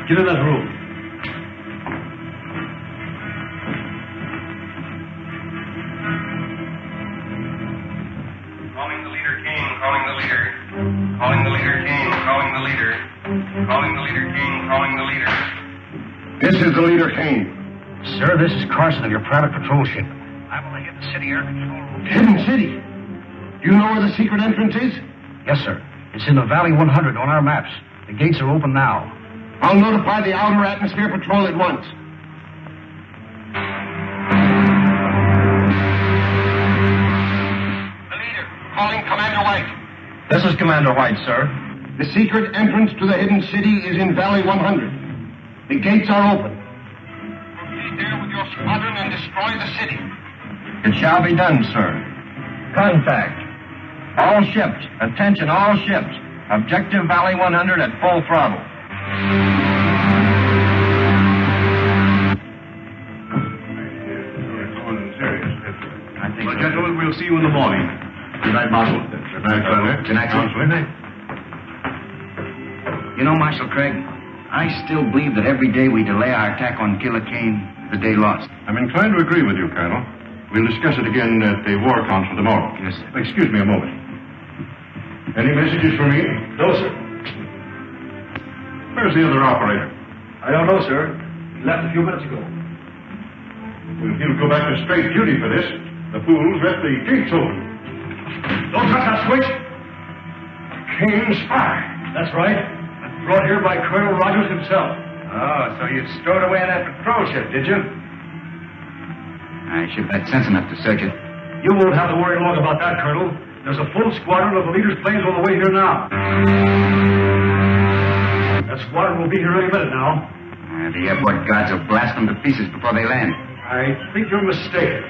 Get in that room. Calling the leader, Kane. Calling the leader. Calling the leader, Kane. Calling the leader. Calling the leader, Kane. Calling the leader. This is the leader, Kane. Sir, this is Carson of your private patrol ship. I'm on the Hidden City Air Control Room. Hidden City? You know where the secret entrance is? Yes, sir. It's in the Valley 100 on our maps. The gates are open now. I'll notify the Outer Atmosphere Patrol at once. The leader, calling Commander White. This is Commander White, sir. The secret entrance to the Hidden City is in Valley 100. The gates are open. Proceed there with your squadron and destroy the city. It shall be done, sir. Contact. All ships. Attention, all ships. Objective Valley 100 at full throttle. Well, gentlemen, we'll see you in the morning. Good night, Marshal. Good night, Colonel. Good night, Counsel. Good night. You know, Marshal Craig, I still believe that every day we delay our attack on Killer Kane is a day lost. I'm inclined to agree with you, Colonel. We'll discuss it again at the War Council tomorrow. Yes, sir. Excuse me a moment. Any messages for me? No, sir. Where's the other operator? I don't know, sir. He left a few minutes ago. Well, he'll go back to straight duty for this. The fools left the gates open. Don't touch that switch. Kane's spy. That's right. Brought here by Colonel Rogers himself. Oh, so you stowed away in that patrol ship, did you? I should have had sense enough to search it. You won't have to worry long about that, Colonel. There's a full squadron of the leader's planes on the way here now. That squadron will be here any minute now. The airport guards will blast them to pieces before they land. I think you're mistaken.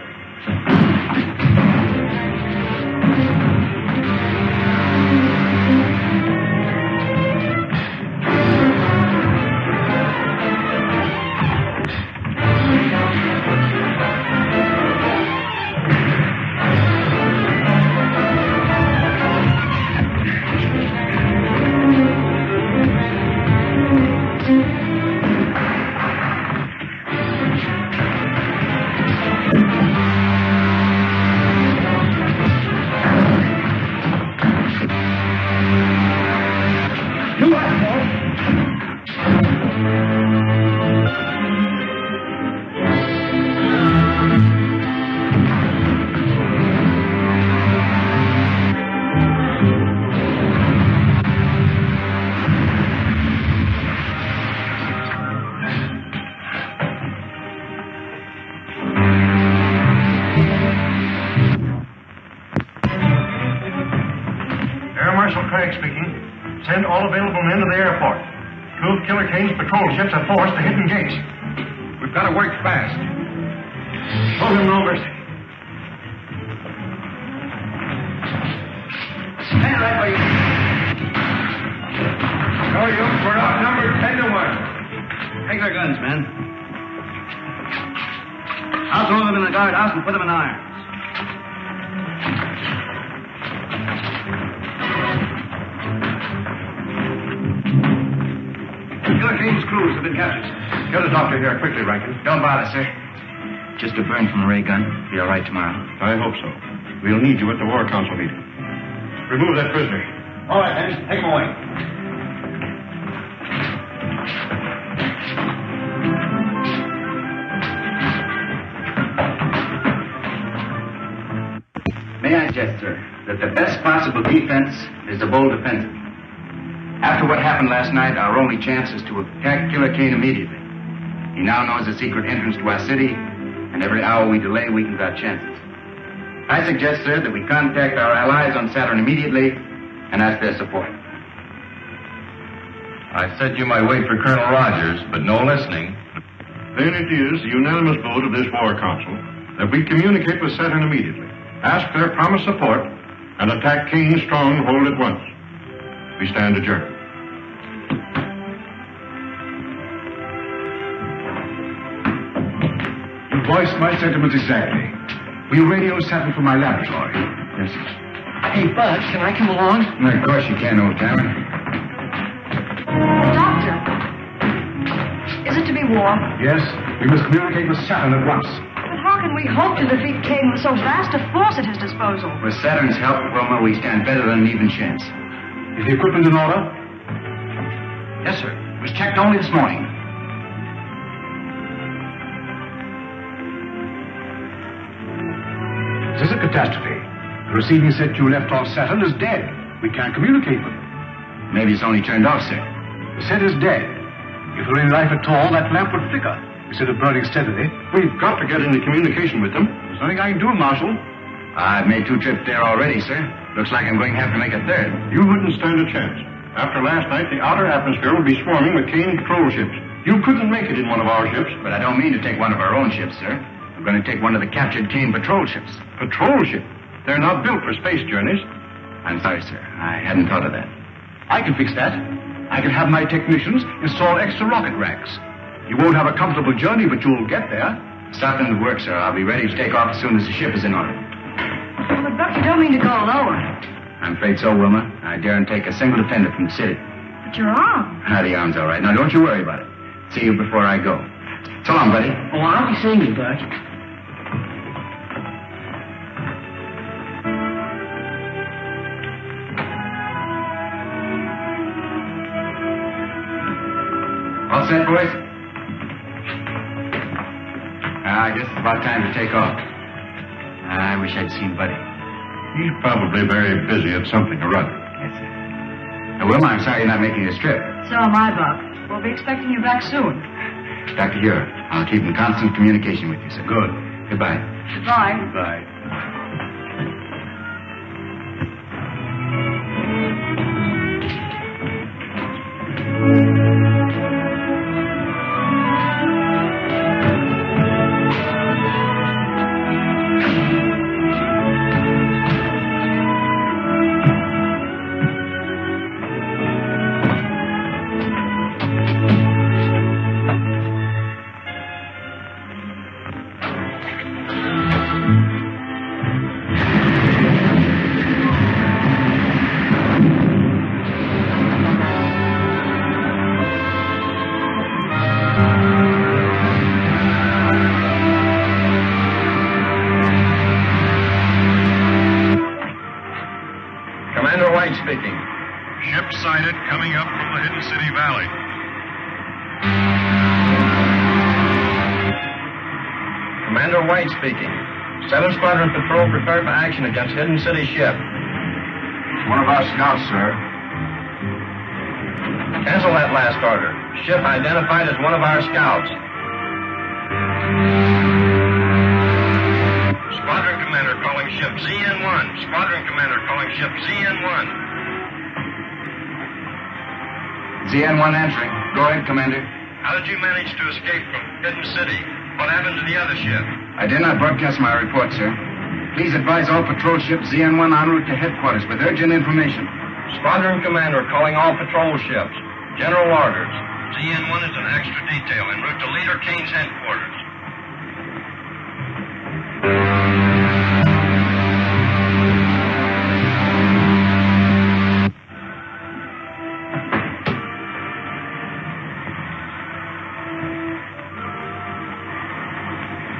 Send all available men to the airport. Two of Killer Kane's patrol ships have forced the hidden gates. We've got to work fast. Show him no mercy. Stand right where you are. No, we're outnumbered 10 to 1. Take their guns, men. I'll throw them in the guardhouse and put them in irons. Killer Kane's crews have been captured. Get a doctor here quickly, Rankin. Don't bother, sir. Just a burn from a ray gun. Be all right tomorrow. I hope so. We'll need you at the War Council meeting. Remove that prisoner. All right, Henry. Take him away. May I suggest, sir, that the best possible defense is the bold offensive. After what happened last night, our only chance is to attack Killer Kane immediately. He now knows the secret entrance to our city, and every hour we delay weakens our chances. I suggest, sir, that we contact our allies on Saturn immediately and ask their support. I said you might wait for Colonel Rogers, but no listening. Then it is the unanimous vote of this War Council that we communicate with Saturn immediately, ask their promised support, and attack Kane's stronghold at once. We stand adjourned. You voiced my sentiments exactly. Will you radio Saturn from my laboratory? Yes, sir. Hey, Bud, can I come along? Of course you can, old timer. Doctor. war. Yes, we must communicate with Saturn at once. But how can we hope to defeat Kane with so vast a force at his disposal? With Saturn's help, Wilma, we stand better than an even chance. Is the equipment in order? Yes, sir. It was checked only this morning. This is a catastrophe. The receiving set you left off Saturn is dead. We can't communicate with it. Maybe it's only turned off, sir. The set is dead. If there were any life at all, that lamp would flicker instead of burning steadily. We've got to get into communication with them. There's nothing I can do, Marshal. I've made 2 trips there already, sir. Looks like I'm going to have to make a 3rd. You wouldn't stand a chance. After last night, the outer atmosphere would be swarming with Kane patrol ships. You couldn't make it in one of our ships. But I don't mean to take one of our own ships, sir. I'm going to take one of the captured Kane patrol ships. Patrol ship? They're not built for space journeys. I'm sorry, sir. I hadn't thought of that. I can fix that. I can have my technicians install extra rocket racks. You won't have a comfortable journey, but you'll get there. Start them to work, sir. I'll be ready to take off as soon as the ship is in order. Well, but Buck, you don't mean to go alone. I'm afraid so, Wilma. I daren't take a single dependent from the city. But your arm. The arm's all right. Now, don't you worry about it. See you before I go. So long, buddy. Oh, I'll be seeing you, Buck. All set, boys? I guess it's about time to take off. I wish I'd seen Buddy. He's probably very busy at something or other. Yes, sir. Wilma, I'm sorry you're not making this trip. So am I, Buck. We'll be expecting you back soon. Dr. Huer, I'll keep in constant communication with you, sir. Good. Goodbye. Goodbye. Goodbye. Speaking. Ship sighted coming up from the Hidden City Valley. Commander White speaking. 7th Squadron Patrol prepared for action against Hidden City ship. One of our scouts, sir. Cancel that last order. Ship identified as one of our scouts. Squadron Commander calling ship ZN-1. Squadron Commander calling ship ZN-1. ZN-1 answering. Go ahead, Commander. How did you manage to escape from Hidden City? What happened to the other ship? I did not broadcast my report, sir. Please advise all patrol ships ZN-1 en route to headquarters with urgent information. Squadron Commander calling all patrol ships. General orders. ZN-1 is an extra detail en route to Leader Kane's headquarters.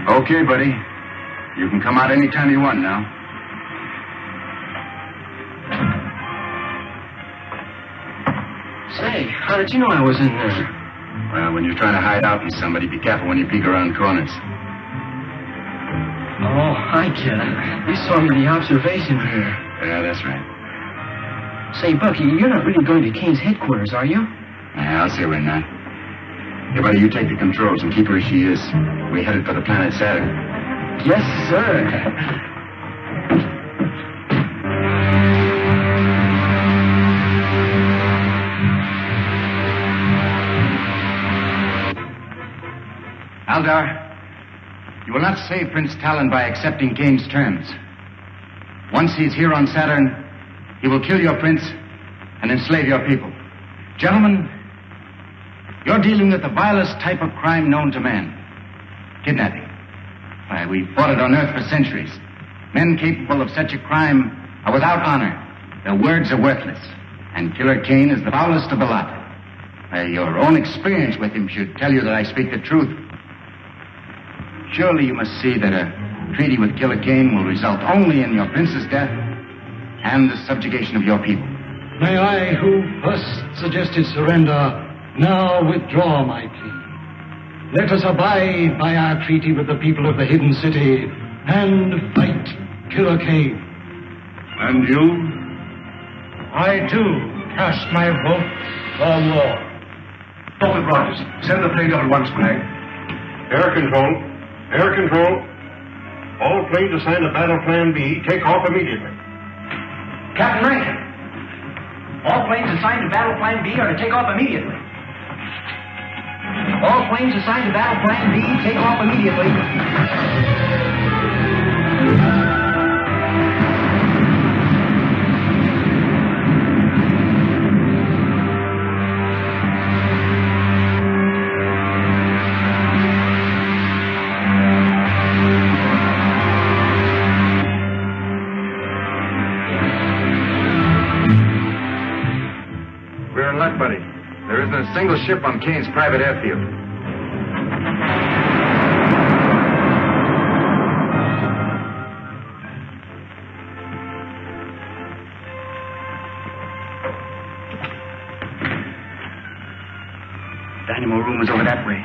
Okay, buddy. You can come out anytime you want now. Say, how did you know I was in there? Well, when you're trying to hide out from somebody, be careful when you peek around corners. Oh, I get it. You saw me in the observation mirror. Yeah, that's right. Say, Bucky, you're not really going to Kane's headquarters, are you? Yeah, I'll say we're not. Hey, buddy, you take the controls and keep her as she is. We headed for the planet Saturn. Yes, sir. Aldar, you will not save Prince Talon by accepting Kane's terms. Once he's here on Saturn, he will kill your prince and enslave your people. Gentlemen, you're dealing with the vilest type of crime known to man. Kidnapping. Why, we've fought it on Earth for centuries. Men capable of such a crime are without honor. Their words are worthless. And Killer Kane is the foulest of the lot. Your own experience with him should tell you that I speak the truth. Surely you must see that a treaty with Killer Kane will result only in your prince's death and the subjugation of your people. May I, who first suggested surrender, now withdraw my plea. Let us abide by our treaty with the people of the hidden city and fight Killer Kane. And you? I, too, cast my vote for war. Dr. Rogers, send the plane up at once, Flag. Air control. Air control. All planes assigned to Battle Plan B, take off immediately. Captain Rankin, all planes assigned to Battle Plan B are to take off immediately. All planes assigned to Battle Plan B, take off immediately. We're in luck, buddy. There isn't a single ship on Kane's private airfield. Dynamo room is over that way.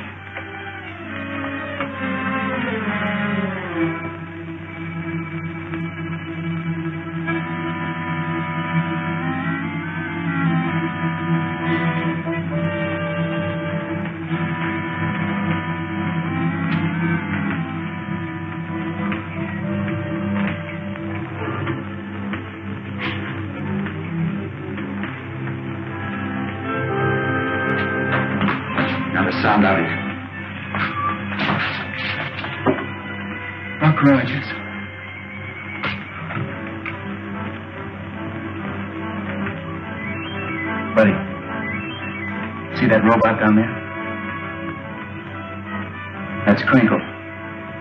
Sound out here. Rock Rogers. Buddy, see that robot down there? That's Crinkle.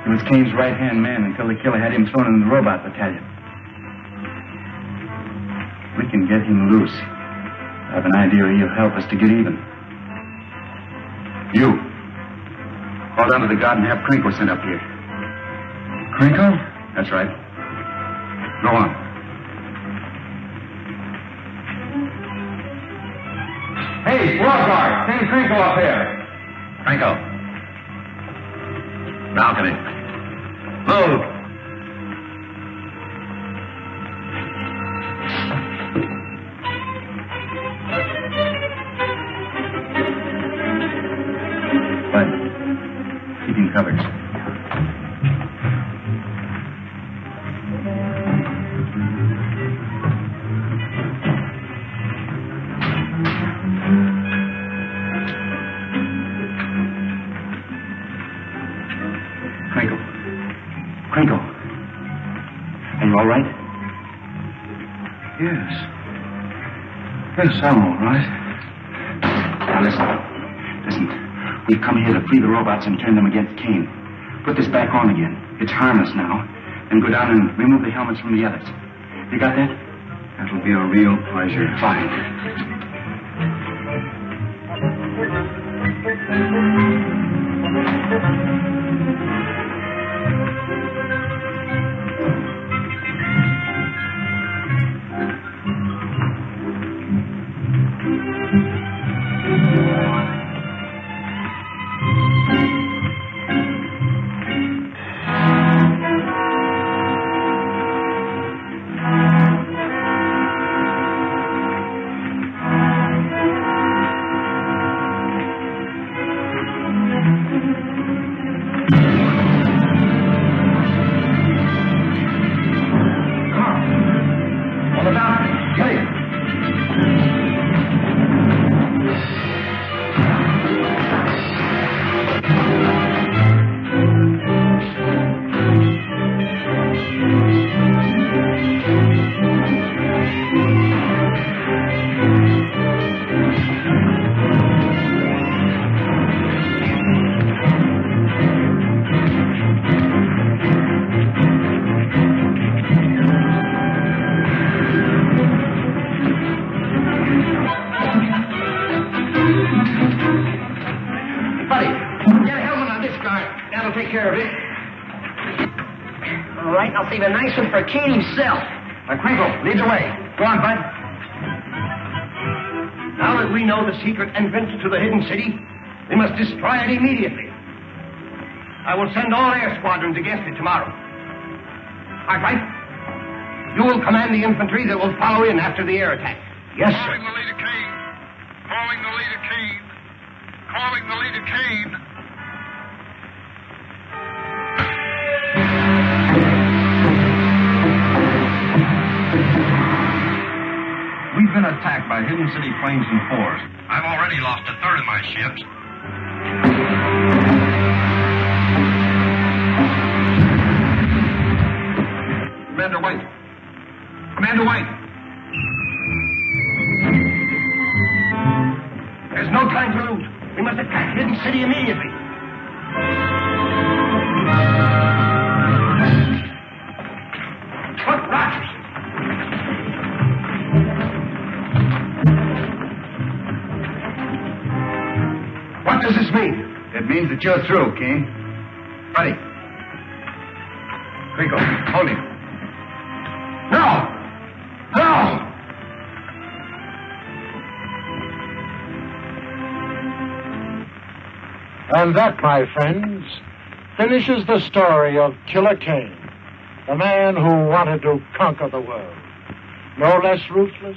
He was Kane's right-hand man until the killer had him thrown in the robot battalion. We can get him loose. I have an idea he'll help us to get even. You. Call down to the guard and have Crinkle sent up here. Crinkle? That's right. Go on. Hey, squad guard, send Crinkle up here. Crinkle. Balcony. Move. Keep him covered. Crinkle. Are you all right? Yes. Yes, I'm all right. Now listen. We've come here to free the robots and turn them against Kane. Put this back on again. It's harmless now. Then go down and remove the helmets from the others. You got that? That'll be a real pleasure. Fine. That'll take care of it. All right, I'll save a nice one for Kane himself. Crinkle, lead the way. Go on, Bud. Now that we know the secret entrance to the hidden city, we must destroy it immediately. I will send all air squadrons against it tomorrow. Cartwright, you will command the infantry that will follow in after the air attack. Yes, sir. Calling the leader Kane. Calling the leader Kane. Calling the leader Kane. We've been attacked by hidden city planes and fours. I've already lost a third of my ships. Commander White. Commander White. There's no time to lose. We must attack hidden city immediately. Look, Rogers. What does this mean? It means that you're through, Kane. Buddy. Crinkle, hold him. No! No! And that, my friends, finishes the story of Killer Kane, the man who wanted to conquer the world. No less ruthless,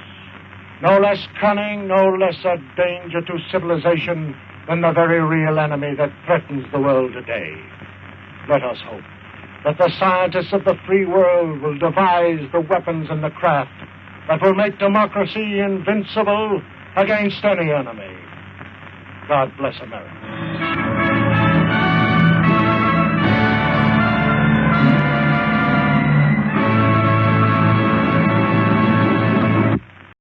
no less cunning, no less a danger to civilization than the very real enemy that threatens the world today. Let us hope that the scientists of the free world will devise the weapons and the craft that will make democracy invincible against any enemy. God bless America.